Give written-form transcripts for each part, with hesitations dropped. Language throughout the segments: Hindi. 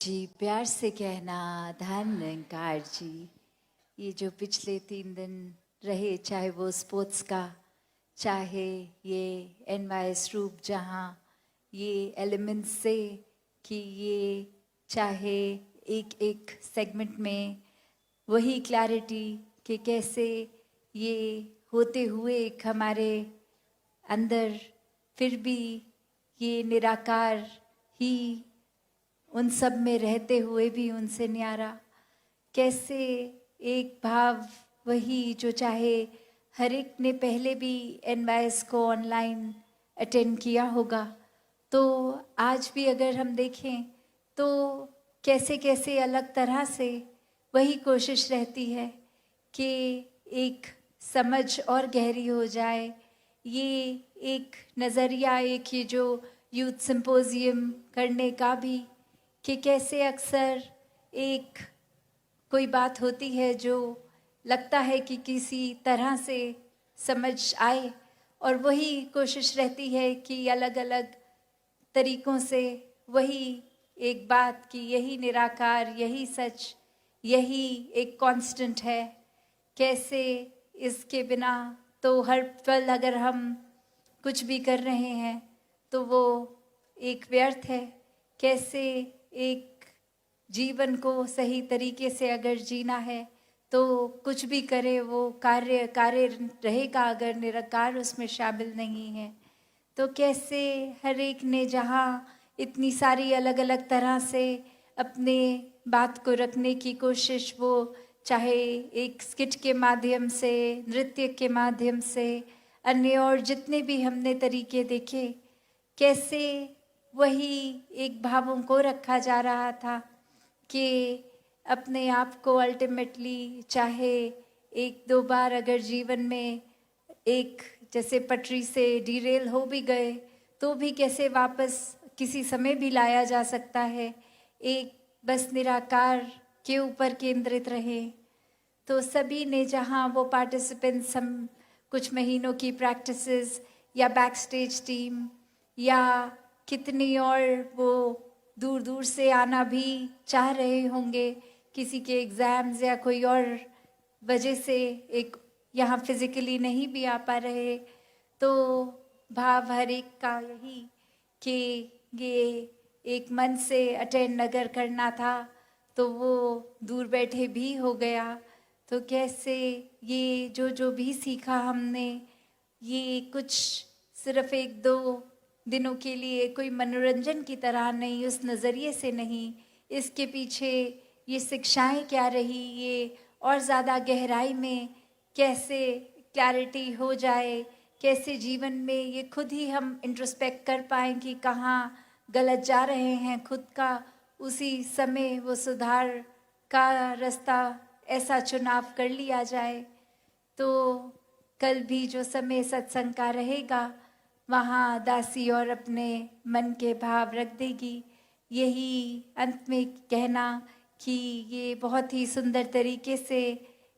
जी प्यार से कहना धन निरंकार जी। ये जो पिछले 3 दिन रहे, चाहे वो स्पोर्ट्स का, चाहे ये एनवाईएस रूप जहाँ ये एलिमेंट्स से कि ये चाहे एक एक सेगमेंट में वही क्लैरिटी कि कैसे ये होते हुए एक हमारे अंदर फिर भी ये निराकार ही उन सब में रहते हुए भी उनसे न्यारा, कैसे एक भाव वही जो चाहे हर एक ने पहले भी एनवाईएस को ऑनलाइन अटेंड किया होगा, तो आज भी अगर हम देखें तो कैसे कैसे अलग तरह से वही कोशिश रहती है कि एक समझ और गहरी हो जाए। ये एक नज़रिया, एक ये जो यूथ सिंपोजियम करने का भी कि कैसे अक्सर एक कोई बात होती है जो लगता है कि किसी तरह से समझ आए, और वही कोशिश रहती है कि अलग अलग तरीक़ों से वही एक बात कि यही निराकार, यही सच, यही एक कांस्टेंट है। कैसे इसके बिना तो हर पल अगर हम कुछ भी कर रहे हैं तो वो एक व्यर्थ है। कैसे एक जीवन को सही तरीके से अगर जीना है तो कुछ भी करे वो कार्य रहेगा अगर निराकार उसमें शामिल नहीं है। तो कैसे हर एक ने जहाँ इतनी सारी अलग अलग तरह से अपने बात को रखने की कोशिश, वो चाहे एक स्किट के माध्यम से, नृत्य के माध्यम से, अन्य और जितने भी हमने तरीके देखे, कैसे वही एक भावों को रखा जा रहा था कि अपने आप को अल्टीमेटली चाहे एक दो बार अगर जीवन में एक जैसे पटरी से डिरेल हो भी गए तो भी कैसे वापस किसी समय भी लाया जा सकता है, एक बस निराकार के ऊपर केंद्रित रहे। तो सभी ने जहाँ वो पार्टिसिपेंट्स, हम कुछ महीनों की प्रैक्टिसेस या बैक स्टेज टीम या कितनी और वो दूर दूर से आना भी चाह रहे होंगे, किसी के एग्ज़ाम्स या कोई और वजह से एक यहाँ फिज़िकली नहीं भी आ पा रहे, तो भाव हर एक का यही कि ये एक मन से अटेंड अगर करना था तो वो दूर बैठे भी हो गया। तो कैसे ये जो भी सीखा हमने, ये कुछ सिर्फ एक दो दिनों के लिए कोई मनोरंजन की तरह नहीं, उस नज़रिए से नहीं, इसके पीछे ये शिक्षाएं क्या रही, ये और ज़्यादा गहराई में कैसे क्लैरिटी हो जाए, कैसे जीवन में ये खुद ही हम इंट्रोस्पेक्ट कर पाएँ कि कहाँ गलत जा रहे हैं, खुद का उसी समय वो सुधार का रास्ता ऐसा चुनाव कर लिया जाए। तो कल भी जो समय सत्संग का रहेगा वहाँ दासी और अपने मन के भाव रख देगी। यही अंत में कहना कि ये बहुत ही सुंदर तरीके से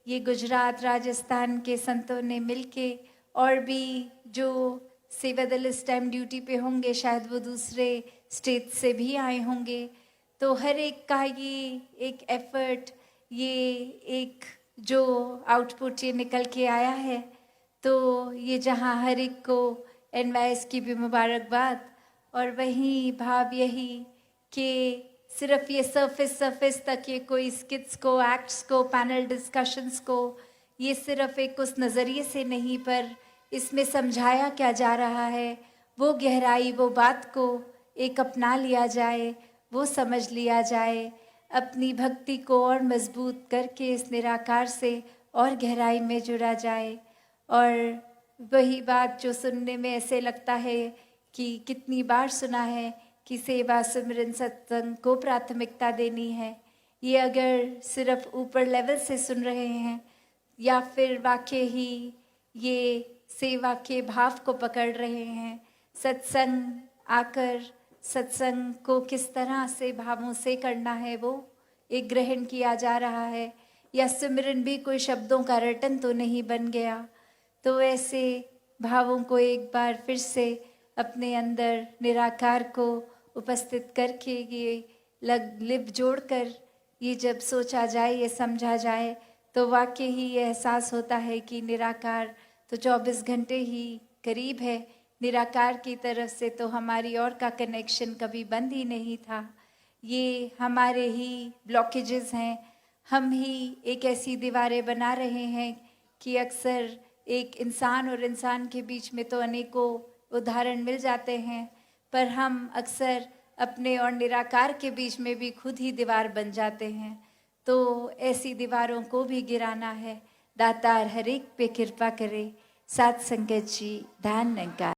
ये गुजरात राजस्थान के संतों ने मिलके, और भी जो सेवा दल इस टाइम ड्यूटी पे होंगे, शायद वो दूसरे स्टेट से भी आए होंगे, तो हर एक का ये एक एफर्ट, ये एक जो आउटपुट ये निकल के आया है, तो ये जहाँ हर एक को एनवाईएस की भी मुबारकबाद। और वहीं भाव यही कि सिर्फ ये सरफेस तक ये कोई स्किट्स को, एक्ट्स को, पैनल डिस्कशंस को, ये सिर्फ एक उस नज़रिए से नहीं, पर इसमें समझाया क्या जा रहा है, वो गहराई, वो बात को एक अपना लिया जाए, वो समझ लिया जाए, अपनी भक्ति को और मजबूत करके इस निराकार से और गहराई में जुड़ा जाए। और वही बात जो सुनने में ऐसे लगता है कि कितनी बार सुना है कि सेवा सिमरन सत्संग को प्राथमिकता देनी है, ये अगर सिर्फ ऊपर लेवल से सुन रहे हैं या फिर वाकई ही ये सेवा के भाव को पकड़ रहे हैं, सत्संग आकर सत्संग को किस तरह से भावों से करना है वो एक ग्रहण किया जा रहा है, या सिमरन भी कोई शब्दों का रटन तो नहीं बन गया। तो ऐसे भावों को एक बार फिर से अपने अंदर निराकार को उपस्थित करके ये लिप जोड़कर ये जब सोचा जाए, ये समझा जाए, तो वाकई ही ये एहसास होता है कि निराकार तो 24 घंटे ही करीब है। निराकार की तरफ से तो हमारी और का कनेक्शन कभी बंद ही नहीं था। ये हमारे ही ब्लॉकेजेस हैं, हम ही एक ऐसी दीवारें बना रहे हैं कि अक्सर एक इंसान और इंसान के बीच में तो अनेकों उदाहरण मिल जाते हैं, पर हम अक्सर अपने और निराकार के बीच में भी खुद ही दीवार बन जाते हैं। तो ऐसी दीवारों को भी गिराना है। दातार हर एक पे कृपा करे, साथ संगत जी ध्यान निकार।